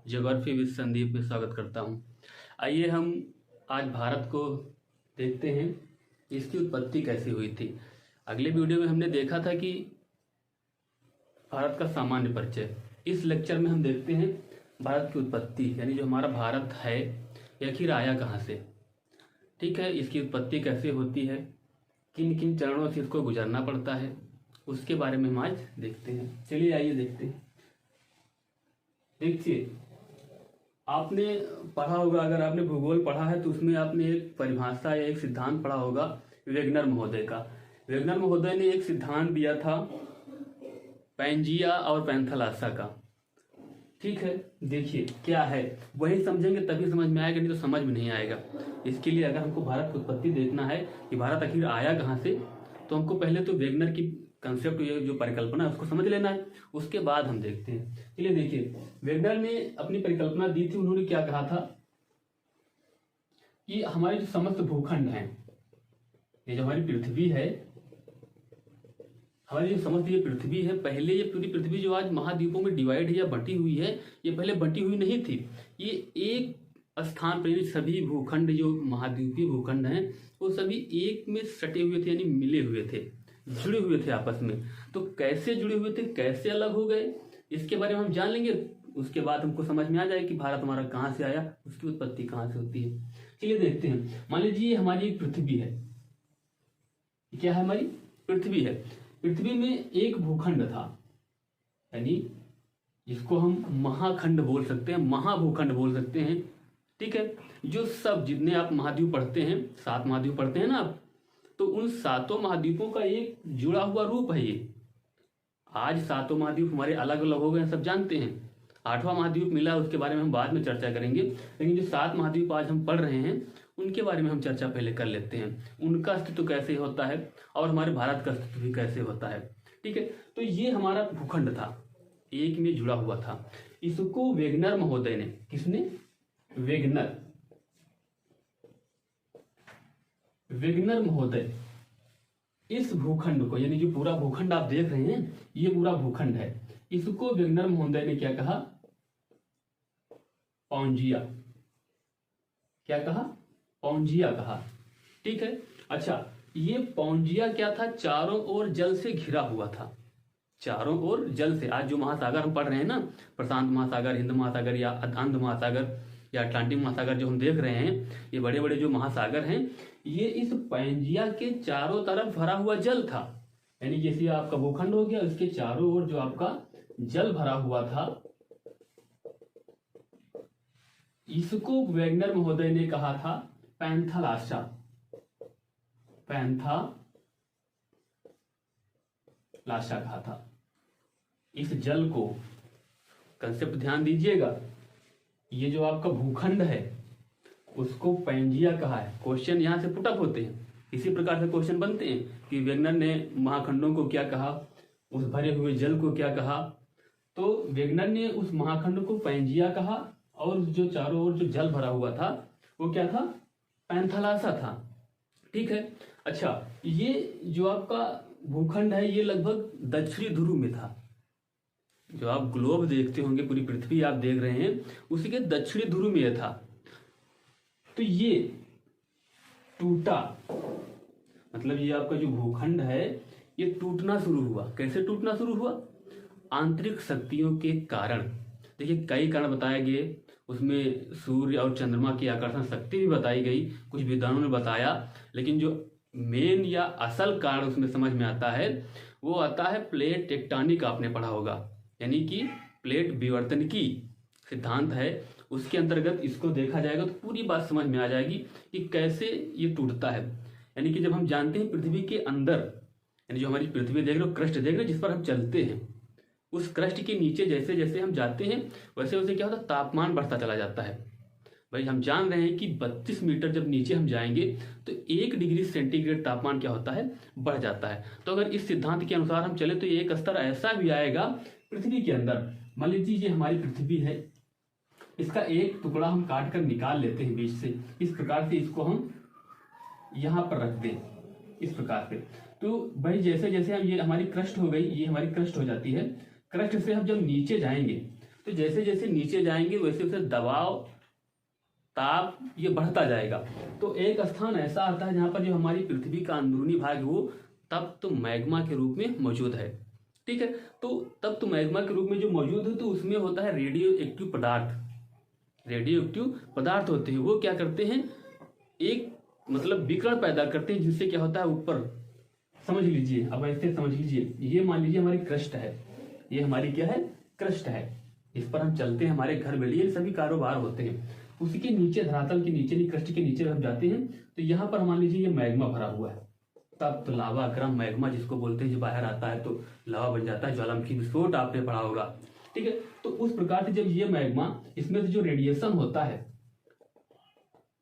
Geography with Sandeep में स्वागत करता हूं। आइए हम आज भारत को देखते हैं, इसकी उत्पत्ति कैसे हुई थी। अगले वीडियो में हमने देखा था कि भारत का सामान्य परिचय। इस लेक्चर में हम देखते हैं भारत की उत्पत्ति, यानी जो हमारा भारत है ये आखिर आया कहाँ से। ठीक है, इसकी उत्पत्ति कैसे होती है, किन किन चरणों से इसको गुजरना पड़ता है, उसके बारे में हम आज देखते हैं। चलिए आइए देखते हैं। देखिए, आपने पढ़ा होगा, अगर आपने भूगोल पढ़ा है तो उसमें आपने एक परिभाषा या एक सिद्धांत पढ़ा होगा वेगनर महोदय का। वेगनर महोदय ने एक सिद्धांत दिया था पैंजिया और पैंथालासा का। ठीक है, देखिए क्या है, वही समझेंगे तभी समझ में आएगा, नहीं तो समझ में नहीं आएगा। इसके लिए अगर हमको भारत की उत्पत्ति देखना है कि भारत आखिर आया कहाँ से, तो हमको पहले तो वेगनर की कंसेप्ट, ये जो परिकल्पना है उसको समझ लेना है, उसके बाद हम देखते हैं। चलिए देखिए, वेगनर ने अपनी परिकल्पना दी थी। उन्होंने क्या कहा था कि हमारे जो समस्त भूखंड हैं, ये जो हमारी पृथ्वी है, हमारी जो समस्त ये पृथ्वी है, पहले ये पूरी पृथ्वी जो आज महाद्वीपों में डिवाइड है या बटी हुई है, ये पहले बटी हुई नहीं थी। ये एक स्थान पर सभी भूखंड जो महाद्वीपीय भूखंड हैं वो सभी एक में सटे हुए थे, यानी मिले हुए थे, जुड़े हुए थे आपस में। तो कैसे जुड़े हुए थे, कैसे अलग हो गए, इसके बारे में हम जान लेंगे। उसके बाद हमको समझ में आ जाएगा कि भारत हमारा कहाँ से आया, उसकी उत्पत्ति कहाँ से होती है। चलिए देखते हैं। मान लीजिए हमारी एक पृथ्वी है। क्या है? हमारी पृथ्वी है। पृथ्वी में एक भूखंड था, यानी जिसको हम महाखंड बोल सकते हैं, महाभूखंड बोल सकते हैं। ठीक है, जो सब जितने आप महाद्वीप पढ़ते हैं, 7 महाद्वीप पढ़ते हैं ना आप, तो उन 7 महाद्वीपों का एक जुड़ा हुआ रूप है ये। आज 7 महाद्वीप हमारे अलग अलग हो गए हैं, सब जानते हैं। 8वां महाद्वीप मिला, उसके बारे में हम बाद में चर्चा करेंगे। लेकिन जो 7 महाद्वीप आज हम पढ़ रहे हैं उनके बारे में हम चर्चा पहले कर लेते हैं। उनका अस्तित्व कैसे होता है और हमारे भारत का अस्तित्व भी कैसे होता है। ठीक है, तो ये हमारा भूखंड था, एक में जुड़ा हुआ था। इसको वेगनर महोदय ने, किसने? वेगनर महोदय इस भूखंड को, यानी जो पूरा भूखंड आप देख रहे हैं ये पूरा भूखंड है, इसको वेगनर महोदय ने क्या कहा? पौंजिया। क्या कहा? पौंजिया कहा। ठीक है, अच्छा, ये पौंजिया क्या था? चारों ओर जल से घिरा हुआ था, चारों ओर जल से। आज जो महासागर हम पढ़ रहे हैं ना, प्रशांत महासागर, हिंद महासागर या अंध महासागर या अटलांटिक महासागर जो हम देख रहे हैं, ये बड़े बड़े जो महासागर हैं, ये इस पैंजिया के चारों तरफ भरा हुआ जल था। यानी जैसे आपका भूखंड हो गया, उसके चारों ओर जो आपका जल भरा हुआ था, इसको वेगनर महोदय ने कहा था पैंथालासा। पैंथालासा कहा था। इस जल को, कंसेप्ट ध्यान दीजिएगा, ये जो आपका भूखंड है उसको पैंजिया कहा है। क्वेश्चन यहां से पुटअप होते हैं, इसी प्रकार से क्वेश्चन बनते हैं कि वेगनर ने महाखंडों को क्या कहा, उस भरे हुए जल को क्या कहा। तो वेगनर ने उस महाखंड को पैंजिया कहा और जो चारों ओर जो जल भरा हुआ था वो क्या था? पैंथालासा था। ठीक है, अच्छा, ये जो आपका भूखंड है ये लगभग दक्षिणी ध्रुव में था। जो आप ग्लोब देखते होंगे, पूरी पृथ्वी आप देख रहे हैं, उसी के दक्षिणी ध्रुव में था। तो ये टूटा, मतलब ये आपका जो भूखंड है ये टूटना शुरू हुआ। कैसे टूटना शुरू हुआ? आंतरिक शक्तियों के कारण। देखिए, कई कारण बताए गए, उसमें सूर्य और चंद्रमा की आकर्षण शक्ति भी बताई गई, कुछ विद्वानों ने बताया। लेकिन जो मेन या असल कारण उसमें समझ में आता है वो आता है प्लेट टेक्टोनिक। आपने पढ़ा होगा, यानी कि प्लेट विवर्तनिकी सिद्धांत है, उसके अंतर्गत इसको देखा जाएगा तो पूरी बात समझ में आ जाएगी कि कैसे ये टूटता है। यानी कि जब हम जानते हैं पृथ्वी के अंदर, यानी जो हमारी पृथ्वी देख रहे हो, क्रस्ट देख रहे हो जिस पर हम चलते हैं, उस क्रस्ट के नीचे जैसे जैसे हम जाते हैं वैसे वैसे क्या होता है? तापमान बढ़ता चला जाता है। भाई हम जान रहे हैं कि 32 मीटर जब नीचे हम जाएंगे तो 1 डिग्री सेंटीग्रेड तापमान क्या होता है? बढ़ जाता है। तो अगर इस सिद्धांत के अनुसार हम चले तो एक स्तर ऐसा भी आएगा पृथ्वी के अंदर। मान लीजिए ये हमारी पृथ्वी है, इसका एक टुकड़ा हम काट कर निकाल लेते हैं बीच से, इस प्रकार से इसको हम यहां पर रख दें, इस प्रकार से। तो भाई जैसे जैसे हम, ये हमारी क्रस्ट हो गई, ये हमारी क्रस्ट हो जाती है। क्रस्ट से हम जब नीचे जाएंगे तो जैसे जैसे नीचे जाएंगे वैसे वैसे दबाव ताप ये बढ़ता जाएगा। तो एक स्थान ऐसा आता है जहां पर जो हमारी पृथ्वी का अंदरूनी भाग है वो तब तो मैग्मा के रूप में मौजूद है। ठीक है, तो तब तो मैग्मा के रूप में जो मौजूद है तो उसमें होता है रेडियो एक्टिव पदार्थ। रेडियो एक्टिव पदार्थ होते हैं, वो क्या करते हैं, एक मतलब विकिरण पैदा करते हैं, जिससे क्या होता है ऊपर, समझ लीजिए, अब ऐसे समझ लीजिए, ये मान लीजिए हमारी क्रस्ट है, ये हमारी क्या है, क्रस्ट है, इस पर हम चलते हैं, हमारे घर बेलिए सभी कारोबार होते हैं। उसी के नीचे, धरातल के नीचे, क्रस्ट के नीचे हम जाते हैं तो यहाँ पर मान लीजिए ये मैग्मा भरा हुआ है, तब तो लावा गर्म मैग्मा जिसको बोलते हैं, जो बाहर आता है तो लावा बन जाता है, ज्वालामुखी विस्फोट आपने पढ़ा होगा। ठीक है, तो उस प्रकार से जब ये मैग्मा, इसमें से जो रेडिएशन होता है,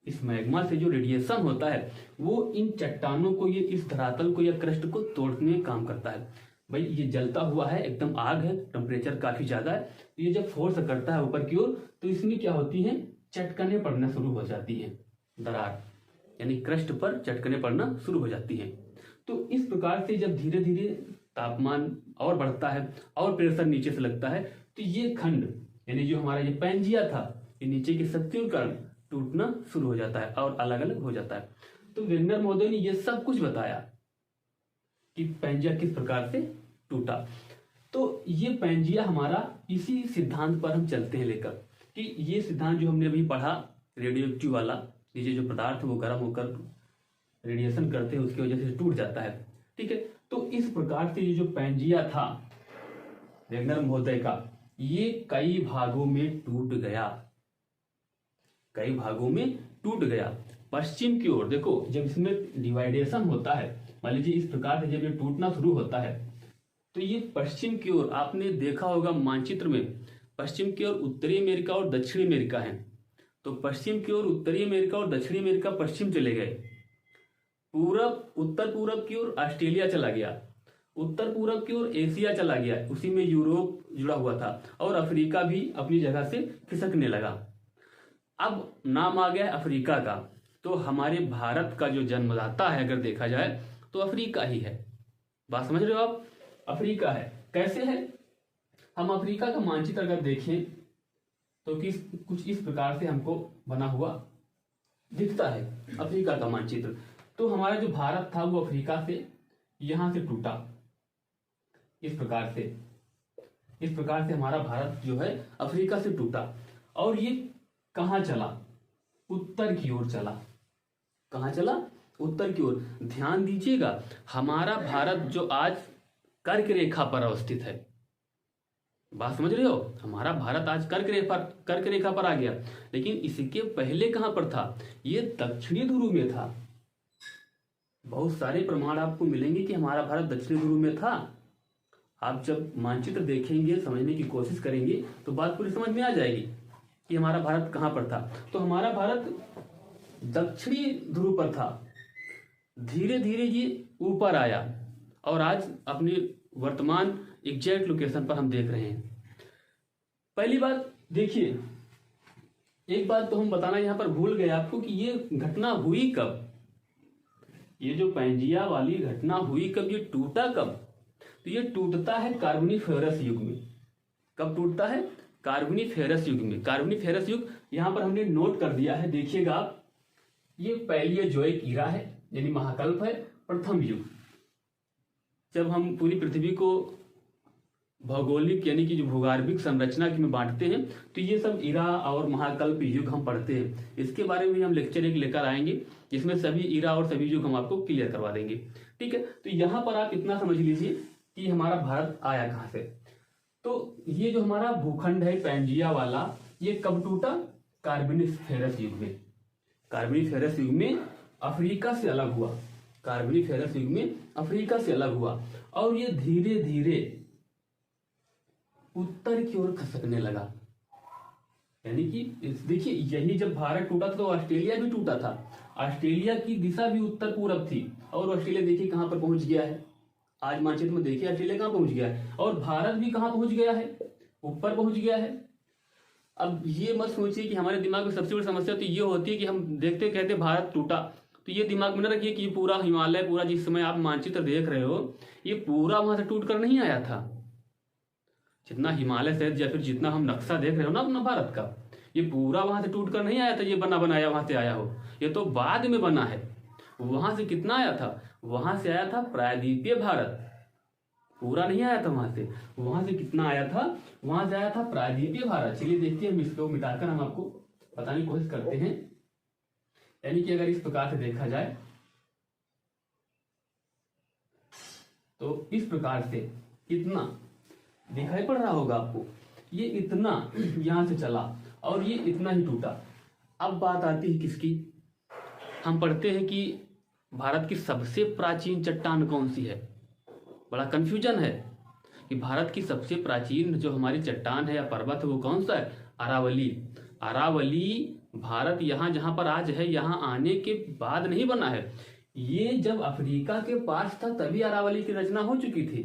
इस मैग्मा से जो रेडिएशन होता है वो इन चट्टानों को, ये इस धरातल को या क्रस्ट को तोड़ने में काम करता है। भाई ये जलता हुआ है, एकदम आग है, टेम्परेचर काफी ज्यादा है, तो ये जब फोर्स करता है ऊपर की ओर तो इसमें क्या होती है, चटकने पड़ना शुरू हो जाती है, दरार यानी क्रस्ट पर चटकने पड़ना शुरू हो जाती है। तो इस प्रकार से जब धीरे धीरे तापमान और बढ़ता है और प्रेशर नीचे से लगता है तो ये खंड यानी जो हमारा ये पैंजिया था, ये नीचे की शक्तियों के कारण टूटना शुरू हो जाता है और अलग अलग हो जाता है। तो वेगनर महोदय ने ये सब कुछ बताया कि पैंजिया किस प्रकार से टूटा। तो ये पैंजिया हमारा इसी सिद्धांत पर हम चलते हैं लेकर, कि ये सिद्धांत जो हमने अभी पढ़ा रेडियो एक्टिव वाला, ये जो पदार्थ वो गर्म होकर रेडिएशन करते हैं उसकी वजह से टूट जाता है। ठीक है, तो इस प्रकार से ये जो पैंजिया था वेगनर महोदय का, ये कई भागों में टूट गया, कई भागों में टूट गया। पश्चिम की ओर देखो, जब इसमें डिवाइडेशन होता है, मान लीजिए इस प्रकार से जब ये टूटना शुरू होता है तो ये पश्चिम की ओर, आपने देखा होगा मानचित्र में, पश्चिम की ओर उत्तरी अमेरिका और दक्षिणी अमेरिका है, तो पश्चिम की ओर उत्तरी अमेरिका और दक्षिणी अमेरिका पश्चिम चले गए, पूरब, उत्तर पूरब की ओर ऑस्ट्रेलिया चला गया, उत्तर पूरब की ओर एशिया चला गया, उसी में यूरोप जुड़ा हुआ था, और अफ्रीका भी अपनी जगह से खिसकने लगा। अब नाम आ गया अफ्रीका का, तो हमारे भारत का जो जन्मदाता है अगर देखा जाए तो अफ्रीका ही है। बात समझ रहे हो आप, अफ्रीका है। कैसे है, हम अफ्रीका का मानचित्र अगर देखें तो कुछ इस प्रकार से हमको बना हुआ दिखता है अफ्रीका का मानचित्र। तो हमारा जो भारत था वो अफ्रीका से यहां से टूटा, इस प्रकार से, इस प्रकार से हमारा भारत जो है अफ्रीका से टूटा, और ये कहां चला, उत्तर की ओर चला। कहां चला, उत्तर की ओर। ध्यान दीजिएगा, हमारा भारत जो आज कर्क रेखा पर अवस्थित है, बात समझ रहे हो, हमारा भारत आज कर्क रेखा पर आ गया, लेकिन इसके पहले कहां पर था, ये दक्षिणी ध्रुव में था। बहुत सारे प्रमाण आपको मिलेंगे कि हमारा भारत दक्षिणी ध्रुव में था। आप जब मानचित्र देखेंगे, समझने की कोशिश करेंगे तो बात पूरी समझ में आ जाएगी कि हमारा भारत कहां पर था। तो हमारा भारत दक्षिणी ध्रुव पर था, धीरे धीरे ये ऊपर आया और आज अपनी वर्तमान एग्जैक्ट लोकेशन पर हम देख रहे हैं। पहली बात देखिए, एक बात तो हम बताना यहां पर भूल गए आपको कि ये घटना हुई कब, ये जो पैंजिया वाली घटना हुई कब, ये टूटा कब, तो ये टूटता है कार्बोनिफेरस युग में। कब टूटता है, कार्बोनिफेरस युग में। कार्बोनिफेरस युग यहां पर हमने नोट कर दिया है, देखिएगा आप, ये पैलियोजोइक ईरा है यानी महाकल्प है, प्रथम युग। जब हम पूरी पृथ्वी को भौगोलिक यानी कि जो भूगर्भिक संरचना में बांटते हैं तो ये सब इरा और महाकल्प युग हम पढ़ते हैं। इसके बारे में हम लेक्चर एक लेकर आएंगे जिसमें सभी इरा और सभी युग हम आपको क्लियर करवा देंगे। ठीक है, तो यहां पर आप इतना समझ लीजिए कि हमारा भारत आया कहां से। तो ये जो हमारा भूखंड है पैंजिया वाला, ये कब टूटा, कार्बोनिफेरस युग में। कार्बोनिफेरस युग में अफ्रीका से अलग हुआ, कार्बोनिफेरस युग में अफ्रीका से अलग हुआ, और ये धीरे धीरे उत्तर की ओर खसकने लगा। यानी कि देखिए, यही जब भारत टूटा था तो ऑस्ट्रेलिया भी टूटा था, ऑस्ट्रेलिया की दिशा भी उत्तर पूरब थी, और ऑस्ट्रेलिया देखिए कहां पर पहुंच गया है, आज मानचित्र में देखिए ऑस्ट्रेलिया कहां पहुंच गया है, और भारत भी कहां पहुंच गया है, ऊपर पहुंच गया है। अब ये मत सोचिए कि हमारे दिमाग में सबसे बड़ी समस्या तो ये होती है कि हम देखते कहते भारत टूटा, तो ये दिमाग में न रखिए कि पूरा हिमालय, पूरा जिस समय आप मानचित्र देख रहे हो, ये पूरा वहां से टूट कर नहीं आया था। जितना हिमालय से या फिर जितना हम नक्शा देख रहे हो ना अपना भारत का, ये पूरा वहां से टूट कर नहीं आया था, ये बना बनाया वहां से आया हो, ये तो बाद में बना है। वहां से कितना आया था, वहां से आया था प्रायद्वीपीय भारत, पूरा नहीं आया था वहां से। वहां से कितना आया था, वहां से आया था प्रायद्वीपीय भारत। चलिए देखते हैं, हम इसको मिटाकर हम आपको बताने की कोशिश करते हैं। यानी कि अगर इस प्रकार से देखा जाए तो इस प्रकार से इतना दिखाई पड़ रहा होगा आपको, ये इतना यहां से चला और ये इतना ही टूटा। अब बात आती है किसकी, हम पढ़ते हैं कि भारत की सबसे प्राचीन चट्टान कौन सी है। बड़ा कंफ्यूजन है कि भारत की सबसे प्राचीन जो हमारी चट्टान है या पर्वत है वो कौन सा है, अरावली। अरावली भारत यहाँ जहां पर आज है, यहाँ आने के बाद नहीं बना है, ये जब अफ्रीका के पास था तभी अरावली की रचना हो चुकी थी।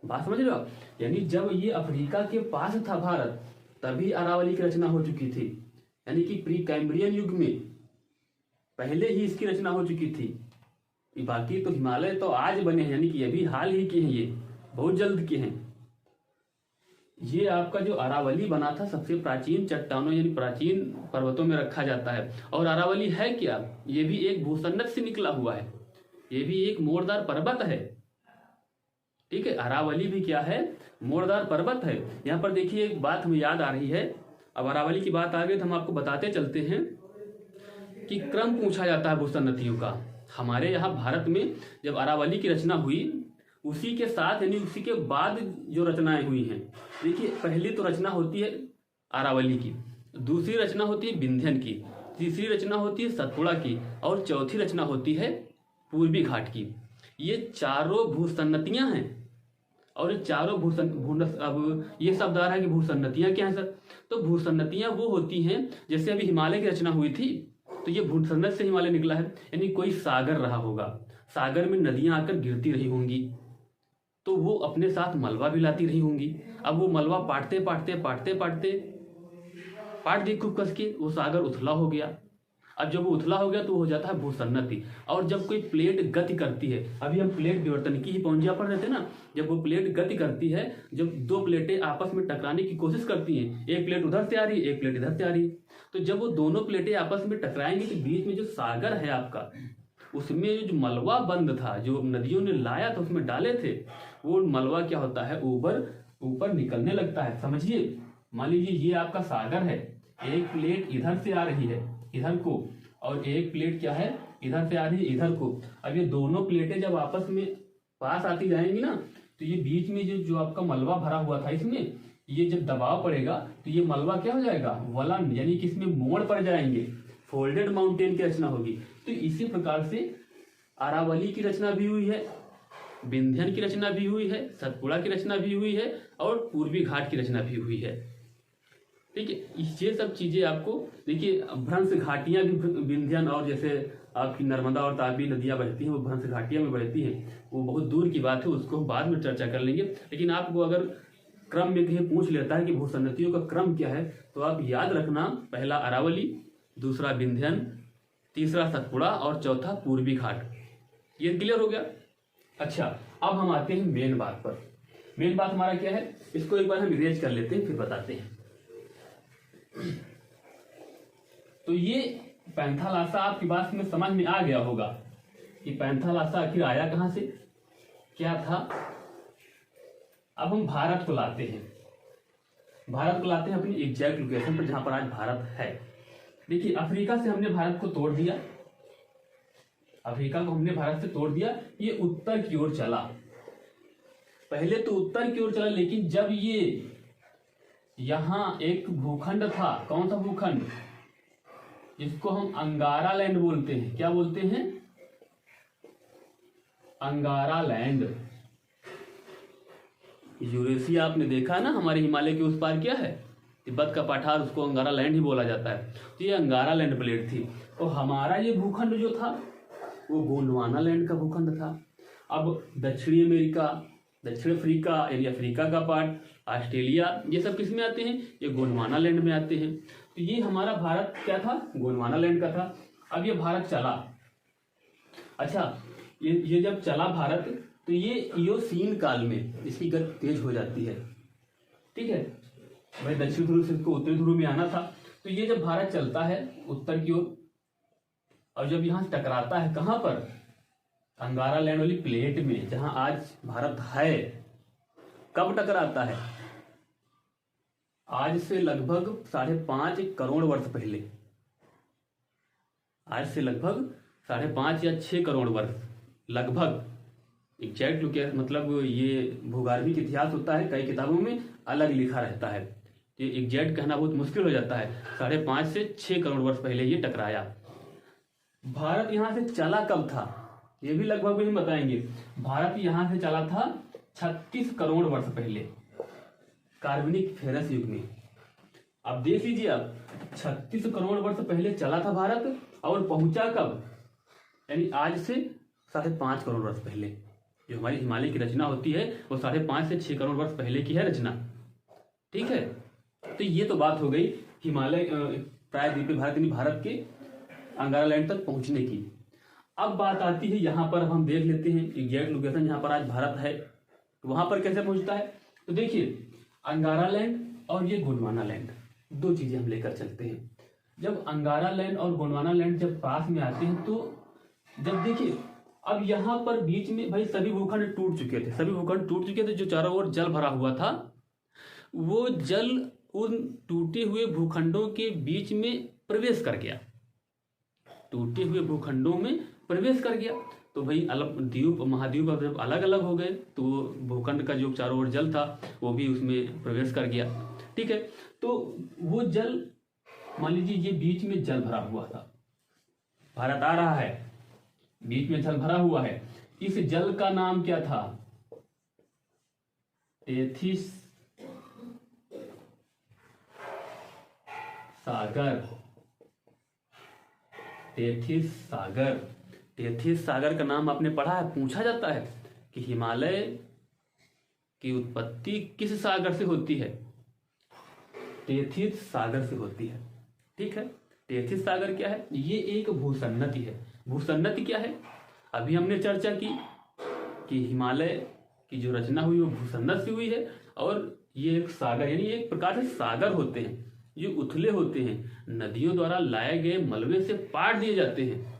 बात समझ रहे हो आप, यानी जब ये अफ्रीका के पास था भारत तभी अरावली की रचना हो चुकी थी, यानी कि प्री कैम्ब्रियन युग में पहले ही इसकी रचना हो चुकी थी। बाकी तो हिमालय तो आज बने हैं, यानी कि ये भी हाल ही के हैं, ये बहुत जल्द के हैं। ये आपका जो अरावली बना था सबसे प्राचीन चट्टानों यानी प्राचीन पर्वतों में रखा जाता है। और अरावली है क्या, ये भी एक भूसन्नत से निकला हुआ है, ये भी एक मोड़दार पर्वत है। ठीक है, अरावली भी क्या है, मोड़दार पर्वत है। यहाँ पर देखिए एक बात हमें याद आ रही है, अब अरावली की बात आ गई तो हम आपको बताते चलते हैं कि क्रम पूछा जाता है भूसन्नतियों का। हमारे यहाँ भारत में जब अरावली की रचना हुई उसी के साथ यानी उसी के बाद जो रचनाएं हुई हैं, देखिए पहली तो रचना होती है अरावली की, दूसरी रचना होती है विंध्यन की, तीसरी रचना होती है सतपुड़ा की और चौथी रचना होती है पूर्वी घाट की। ये चारों भूसन्नतियां हैं और ये चारों अब ये शब्द आ रहा है कि भूसन्नतियां क्या है सर, तो भूसन्नतियां वो होती हैं जैसे अभी हिमालय की रचना हुई थी तो ये भूसन्नत से हिमालय निकला है, यानी कोई सागर रहा होगा, सागर में नदियां आकर गिरती रही होंगी तो वो अपने साथ मलबा भी लाती रही होंगी। अब वो मलबा पाटते पाटते पाटते पाटते पाट दी खूब कस के, वो सागर उथला हो गया। अब जब वो उथला हो गया तो हो जाता है भूसन्नति। और जब कोई प्लेट गति करती है, अभी हम प्लेट विवर्तन की ही पौंजिया पढ़ रहे थे ना, जब वो प्लेट गति करती है, जब दो प्लेटें आपस में टकराने की कोशिश करती हैं, एक प्लेट उधर से आ रही है एक प्लेट इधर से आ रही है, तो जब वो दोनों प्लेटें आपस में टकराएंगी तो बीच में जो सागर है आपका, उसमें जो मलबा बंद था जो नदियों ने लाया था उसमें डाले थे, वो मलबा क्या होता है ऊपर ऊपर निकलने लगता है। समझिए, मान लीजिए ये आपका सागर है, एक प्लेट इधर से आ रही है इधर को और एक प्लेट क्या है इधर से आ रही है इधर को। अब ये दोनों प्लेटें जब आपस में पास आती जाएंगी ना तो ये बीच में जो आपका मलबा भरा हुआ था इसमें, ये जब दबाव पड़ेगा तो ये मलबा क्या हो जाएगा, वलन, यानी कि इसमें मोड़ पड़ जाएंगे, फोल्डेड माउंटेन की रचना होगी। तो इसी प्रकार से अरावली की रचना भी हुई है, विंध्यन की रचना भी हुई है, सतपुड़ा की रचना भी हुई है और पूर्वी घाट की रचना भी हुई है। ठीक है, ये सब चीजें आपको देखिए, भ्रंश घाटियां भी विंध्यन और जैसे आपकी नर्मदा और तापी नदियां बहती हैं वो भ्रंश घाटियां में बहती हैं, वो बहुत दूर की बात है, उसको हम बाद में चर्चा कर लेंगे। लेकिन आपको अगर क्रम में कहीं पूछ लेता है कि भूसन्नतियों का क्रम क्या है तो आप याद रखना, पहला अरावली, दूसरा विंध्यन, तीसरा सतपुड़ा और चौथा पूर्वी घाट। ये क्लियर हो गया। अच्छा, अब हम आते हैं मेन बात पर। मेन बात हमारा क्या है, इसको एक बार हम इरेज कर लेते हैं फिर बताते हैं। तो ये पैंथालासा आपकी बात में समझ में आ गया होगा कि पैंथालासा आखिर आया कहां से, क्या था। अब हम भारत को लाते हैं, भारत को लाते हैं अपनी एग्जैक्ट लोकेशन पर जहां पर आज भारत है। देखिए, अफ्रीका से हमने भारत को तोड़ दिया, अफ्रीका को हमने भारत से तोड़ दिया, ये उत्तर की ओर चला। पहले तो उत्तर की ओर चला, लेकिन जब ये यहां एक भूखंड था, कौन सा भूखंड, जिसको हम अंगारा लैंड बोलते हैं, क्या बोलते हैं, अंगारा लैंड। यूरेशिया आपने देखा ना, हमारे हिमालय के उस पार क्या है, तिब्बत का पठार, उसको अंगारा लैंड ही बोला जाता है। तो ये अंगारा लैंड प्लेट थी। तो हमारा ये भूखंड जो था वो गोंडवाना लैंड का भूखंड था। अब दक्षिणी अमेरिका, दक्षिण अफ्रीका यानी अफ्रीका का पार्ट, ऑस्ट्रेलिया, ये सब किस में आते हैं, ये गोंडवाना लैंड में आते हैं। तो ये हमारा भारत क्या था, गोंडवाना लैंड का था। अब ये भारत चला, अच्छा ये जब चला भारत तो ये इयोसीन काल में इसकी गति तेज हो जाती है। ठीक है भाई, दक्षिण ध्रुव से इसको उत्तरी ध्रुव में आना था। तो ये जब भारत चलता है उत्तर की ओर और जब यहां से टकराता है कहां पर, अंगारा लैंड वाली प्लेट में जहां आज भारत है, कब टकराता है, आज से लगभग 5.5 करोड़ वर्ष पहले, आज से लगभग 5.5 या 6 करोड़ वर्ष लगभग। एग्जैक्ट मतलब ये भूगर्भिक इतिहास होता है, कई किताबों में अलग लिखा रहता है, ये एग्जैक्ट कहना बहुत मुश्किल हो जाता है। 5.5 से 6 करोड़ वर्ष पहले ये टकराया। भारत यहां से चला कब था, ये भी लगभग हम बताएंगे। भारत यहां से चला था 36 करोड़ वर्ष पहले, कार्बनिक फेरस युग में। अब देख लीजिए, अब 36 करोड़ वर्ष पहले चला था भारत और पहुंचा कब, यानी आज से 5.5 करोड़ वर्ष पहले। जो हमारी हिमालय की रचना होती है वो 5.5 से 6 करोड़ वर्ष पहले की है रचना। ठीक है, तो ये तो बात हो गई हिमालय प्रायद्वीपीय भारत यानी भारत के अंगारा लैंड तक पहुंचने की। अब बात आती है यहाँ पर, हम देख लेते हैं एग्जैक्ट लोकेशन जहाँ पर आज भारत है, वहां पर कैसे पहुंचता है। तो देखिए, अंगारा लैंड और ये गोंडवाना लैंड, दो चीजें हम लेकर चलते हैं। जब अंगारा लैंड और गोंडवाना लैंड जब पास में आते हैं, तो जब देखिए अब यहाँ पर बीच में भाई सभी भूखंड टूट चुके थे, सभी भूखंड टूट चुके थे। जो चारों ओर जल भरा हुआ था, वो जल उन टूटे हुए भूखंडों के बीच में प्रवेश कर गया, टूटे हुए भूखंडों में प्रवेश कर गया। तो भाई अलग द्वीप महाद्वीप अब जब अलग अलग हो गए, तो भूखंड का जो चारों ओर जल था वो भी उसमें प्रवेश कर गया। ठीक है, तो वो जल, मान लीजिए ये बीच में जल भरा हुआ था, भारत आ रहा है, बीच में जल भरा हुआ है। इस जल का नाम क्या था, टेथिस सागर, टेथिस सागर। टेथिस सागर का नाम आपने पढ़ा है, पूछा जाता है कि हिमालय की उत्पत्ति किस सागर से होती है, टेथिस सागर से होती है। ठीक है, टेथिस सागर क्या है, ये एक भूसन्नति है। भूसन्नति क्या है, अभी हमने चर्चा की कि हिमालय की जो रचना हुई वो भूसन्नत से हुई है, और ये एक सागर यानी एक प्रकार से सागर होते हैं, जो उथले होते हैं, नदियों द्वारा लाए गए मलबे से पाट दिए जाते हैं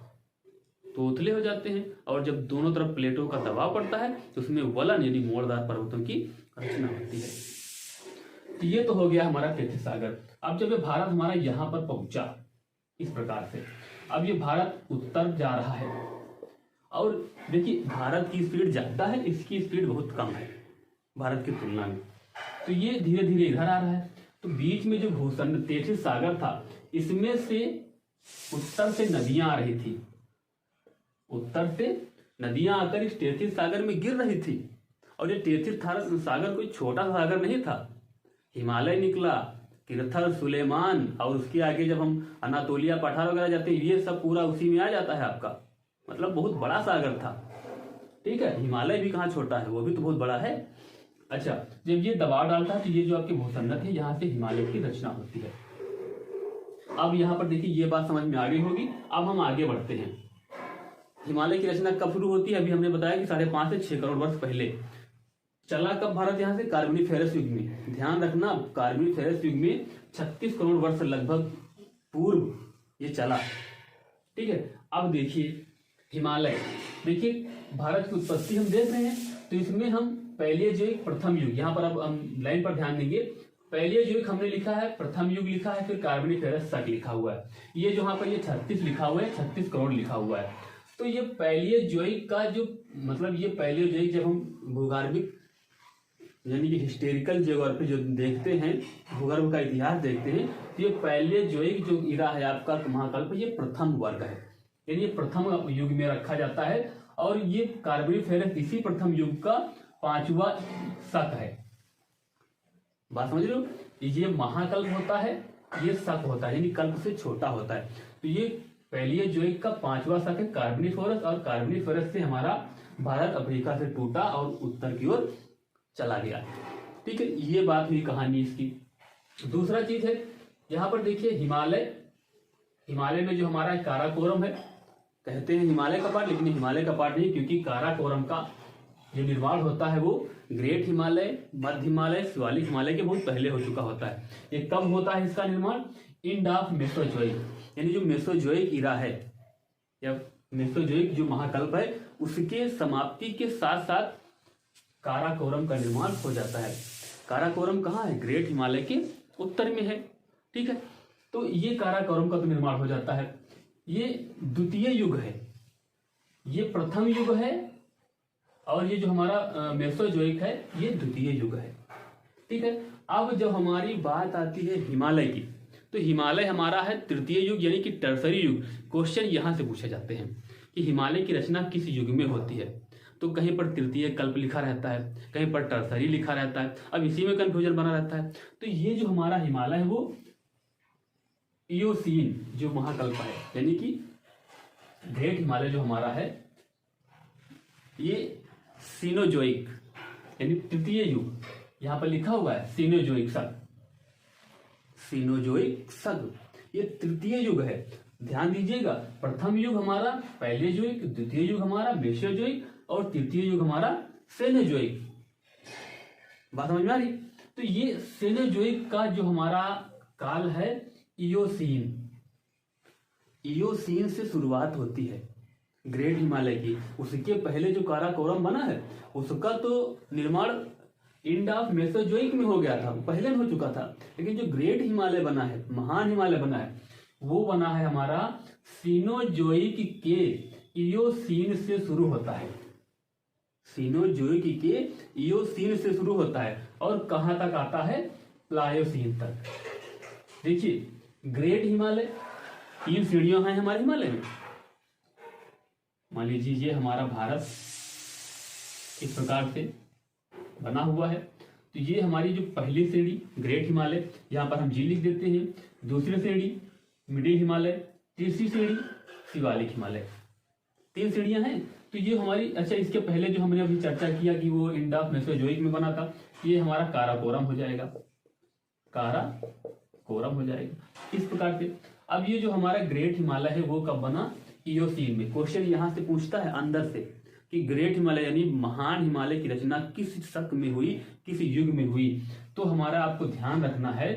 तो उथले हो जाते हैं, और जब दोनों तरफ प्लेटों का दबाव पड़ता है तो उसमें वलन यानी मोड़दार पर्वतों की रचना होती है। तो ये तो हो गया हमारा टेथिस सागर। अब जब ये भारत हमारा यहाँ पर पहुंचा इस प्रकार से, अब ये भारत उत्तर जा रहा है, और देखिए भारत की स्पीड ज्यादा है, इसकी स्पीड बहुत कम है भारत की तुलना में। तो ये धीरे धीरे इधर आ रहा है। तो बीच में जो भूषण टेथिस सागर था, इसमें से उत्तर से नदियां आ रही थी, उत्तर से नदियां आकर इस टेथिस सागर में गिर रही थी। और ये टेथिस सागर कोई छोटा सागर नहीं था, हिमालय निकला, किरथर, सुलेमान, और उसके आगे जब हम अनातोलिया पठार वगैरह जाते हैं, ये सब पूरा उसी में आ जाता है आपका, मतलब बहुत बड़ा सागर था। ठीक है, हिमालय भी कहाँ छोटा है, वो भी तो बहुत बड़ा है। अच्छा, जब ये दबाव डालता है तो ये जो आपकी भूसन्नत है, यहाँ से हिमालय की रचना होती है। अब यहाँ पर देखिए ये बात समझ में आ गई होगी। अब हम आगे बढ़ते हैं। हिमालय की रचना कब शुरू होती है, अभी हमने बताया कि 5.5 से 6 करोड़ वर्ष पहले। चला कब भारत यहाँ से, कार्बोनिफेरस युग में। ध्यान रखना, कार्बोनिफेरस युग में 36 करोड़ वर्ष लगभग पूर्व ये चला। ठीक है, अब देखिए हिमालय, देखिए भारत की उत्पत्ति हम देख रहे हैं, तो इसमें हम पहले जो एक प्रथम युग, यहाँ पर अब हम लाइन पर ध्यान देंगे, पहले जो एक हमने लिखा है प्रथम युग लिखा है, फिर कार्बोनिफेरस शक लिखा हुआ है। ये जो यहाँ पर ये 36 लिखा हुआ है, 36 करोड़ लिखा हुआ है। तो ये पहले जोइक का जो मतलब, ये पहले जोइक जब हम भूगर्भिक यानी कि हिस्टोरिकल जियोग्राफी जो देखते हैं, भूगर्भ का इतिहास देखते हैं, तो ये पहले जोइक जो इरा है आपका महाकल्प, ये प्रथम वर्ग है, यानी ये प्रथम युग में रखा जाता है। और ये कार्बोनिफेरस इसी प्रथम युग का 5वां शक है। बात समझ रहे हो, ये महाकल्प होता है, ये शक होता है, यानी कल्प से छोटा होता है। तो ये पहले जोइक का 5वां शक है कार्बोनिफेरस, और कार्बोनिफेरस से हमारा भारत अफ्रीका से टूटा और उत्तर की ओर चला गया। ठीक है, ये बात हुई कहानी इसकी। दूसरा चीज है, यहाँ पर देखिए हिमालय, हिमालय में जो हमारा काराकोरम है, कहते हैं हिमालय का पार्ट, लेकिन हिमालय का पार्ट नहीं, क्योंकि काराकोरम का जो निर्माण होता है वो ग्रेट हिमालय, मध्य हिमालय, शिवालिक हिमालय के बहुत पहले हो चुका होता है। ये कब होता है इसका निर्माण? एंड ऑफ मेसोजोइक, यानी जो मेसोजोइक इरा है या मेसोजोइक जो महाकल्प है उसके समाप्ति के साथ साथ काराकोरम का निर्माण हो जाता है। काराकोरम कहाँ है? ग्रेट हिमालय के उत्तर में है। ठीक है, तो ये काराकोरम का तो निर्माण हो जाता है। ये द्वितीय युग है, ये प्रथम युग है, और ये जो हमारा मेसोजोइक है ये द्वितीय युग है। ठीक है, अब जब हमारी बात आती है हिमालय की, तो हिमालय हमारा है तृतीय युग यानी कि टर्सरी युग। क्वेश्चन यहां से पूछे जाते हैं कि हिमालय की रचना किस युग में होती है, तो कहीं पर तृतीय कल्प लिखा रहता है, कहीं पर टर्सरी लिखा रहता है। अब इसी में कंफ्यूजन बना रहता है। तो ये जो हमारा हिमालय है वो इयोसीन जो महाकल्प है, यानी कि ग्रेट हिमालय जो हमारा है ये सीनोजोइक यानी तृतीय युग, यहां पर लिखा हुआ है सीनोजोइक सग, सीनोजोइक सग, ये तृतीय युग है। ध्यान दीजिएगा, प्रथम युग हमारा पहले युग, द्वितीय युग हमारा मेसोजोइक और तृतीय युग हमारा सेनोजोइक। बात समझ में आ रही? तो ये सेनोजोइक का जो हमारा काल है इयोसीन, इयोसीन से शुरुआत होती है ग्रेट हिमालय की। उसके पहले जो काराकोरम बना है उसका तो निर्माण एंड ऑफ मेसोजोइक में हो गया था, पहले हो चुका था। लेकिन जो ग्रेट हिमालय बना है, महान हिमालय बना है, वो बना है हमारा सीनोजोइक के इयोसीन से शुरू होता है। सीनोजोइक के इयोसीन से शुरू होता है और कहां तक आता है? प्लायोसीन तक। देखिए, ग्रेट हिमालय, 3 श्रेणियां हैं हमारे हिमालय में। मान लीजिए ये हमारा भारत इस प्रकार से बना हुआ है, तो ये हमारी जो पहली श्रेणी ग्रेट हिमालय, यहां पर हम जी लिख देते हैं। दूसरी श्रेणी मिडिल हिमालय, तीसरी श्रेणी शिवालिक हिमालय। 3 श्रेणियां हैं। तो ये हमारी, अच्छा इसके पहले जो हमने अभी चर्चा किया कि वो एंड ऑफ मेसोजोइक में बना था, ये हमारा काराकोरम हो जाएगा, काराकोरम हो जाएगा इस प्रकार से। अब ये जो हमारा ग्रेट हिमालय है वो कब बना? इयोसीन में। क्वेश्चन यहां से पूछता है अंदर से कि ग्रेट हिमालय यानी महान हिमालय की रचना किस शक में हुई, किस युग में हुई। तो हमारा आपको ध्यान रखना है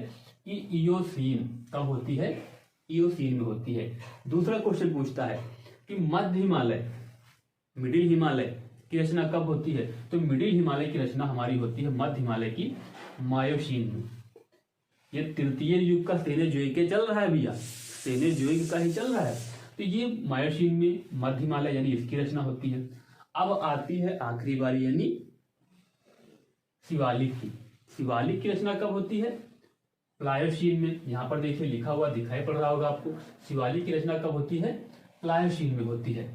कि इयोसीन कब होती है? इयोसीन में होती है। दूसरा क्वेश्चन पूछता है कि मध्य हिमालय, मिडिल हिमालय की रचना कब होती है? तो मिडिल हिमालय की रचना हमारी होती है मध्य हिमालय की मायोसीन में। ये तृतीय युग का सेनोजोइक चल रहा है भैया, सेनोजोइक का ही चल रहा है। तो ये मायोसीन में मध्य हिमालय यानी इसकी रचना होती है। अब आती है आखिरी बारी यानी शिवालिक की। शिवालिक की रचना कब होती है? प्लायोसीन में। यहां पर देखिए लिखा हुआ दिखाई पड़ रहा होगा आपको, शिवालिक की रचना कब होती है? प्लायोसीन में होती है।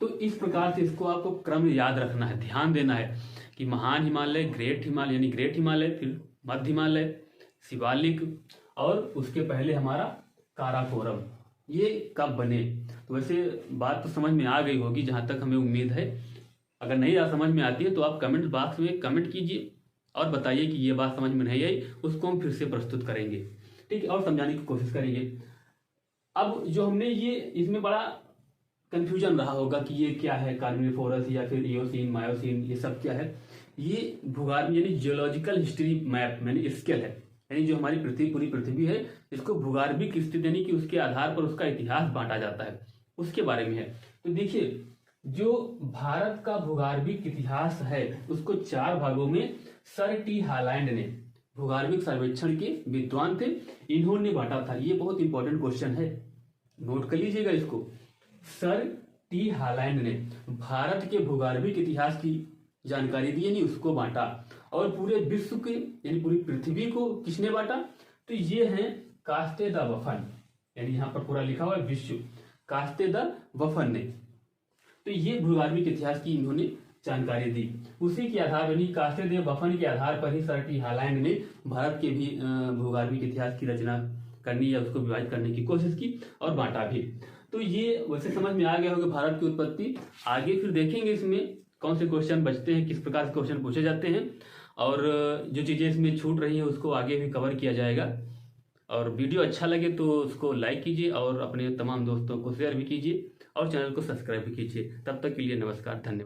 तो इस प्रकार से इसको आपको क्रम याद रखना है, ध्यान देना है कि महान हिमालय, ग्रेट हिमालय यानी ग्रेट हिमालय, फिर मध्य हिमालय, शिवालिक और उसके पहले हमारा काराकोरम, ये कब बने। तो वैसे बात तो समझ में आ गई होगी जहां तक हमें उम्मीद है। अगर नहीं समझ में आती है तो आप कमेंट बॉक्स में कमेंट कीजिए और बताइए कि ये बात समझ में नहीं आई, उसको हम फिर से प्रस्तुत करेंगे, ठीक है, और समझाने की कोशिश करेंगे। अब जो हमने ये, इसमें बड़ा कंफ्यूजन रहा होगा कि ये क्या है, कार्बोनिफोरस या फिर इयोसीन, मायोसीन, ये सब क्या है। ये भूगोल यानी जियोलॉजिकल हिस्ट्री मैप यानी स्केल है, यानी जो हमारी पृथ्वी, पूरी पृथ्वी है, इसको भूगर्भिक स्थिति यानी कि उसके आधार पर उसका इतिहास बांटा जाता है, उसके बारे में है। तो देखिए, जो भारत का भूगर्भिक इतिहास है उसको 4 भागों में सर टी हालैंड ने, भूगर्भिक सर्वेक्षण के विद्वान थे, इन्होंने बांटा था। ये बहुत इंपॉर्टेंट क्वेश्चन है, नोट कर लीजिएगा इसको। सर टी हालैंड ने भारत के भूगर्भिक इतिहास की जानकारी दी, यानी उसको बांटा। और पूरे विश्व के यानी पूरी पृथ्वी को किसने बांटा? तो ये हैं कास्टे द वफन, यानी यहाँ पर पूरा लिखा हुआ है विश्व, कास्टे द वफन ने। तो ये भूगर्भिक इतिहास की इन्होंने जानकारी दी। उसी के आधार यानी कास्टे द वफन के आधार पर ही सर टी हालैंड ने भारत के भी भूगर्भिक इतिहास की रचना करनी या उसको विभाजित करने की कोशिश की और बांटा भी। तो ये वैसे समझ में आ गया होगा भारत की उत्पत्ति। आगे फिर देखेंगे इसमें कौन से क्वेश्चन बचते हैं, किस प्रकार से क्वेश्चन पूछे जाते हैं, और जो चीज़ें इसमें छूट रही हैं उसको आगे भी कवर किया जाएगा। और वीडियो अच्छा लगे तो उसको लाइक कीजिए और अपने तमाम दोस्तों को शेयर भी कीजिए और चैनल को सब्सक्राइब भी कीजिए। तब तक के लिए नमस्कार, धन्यवाद।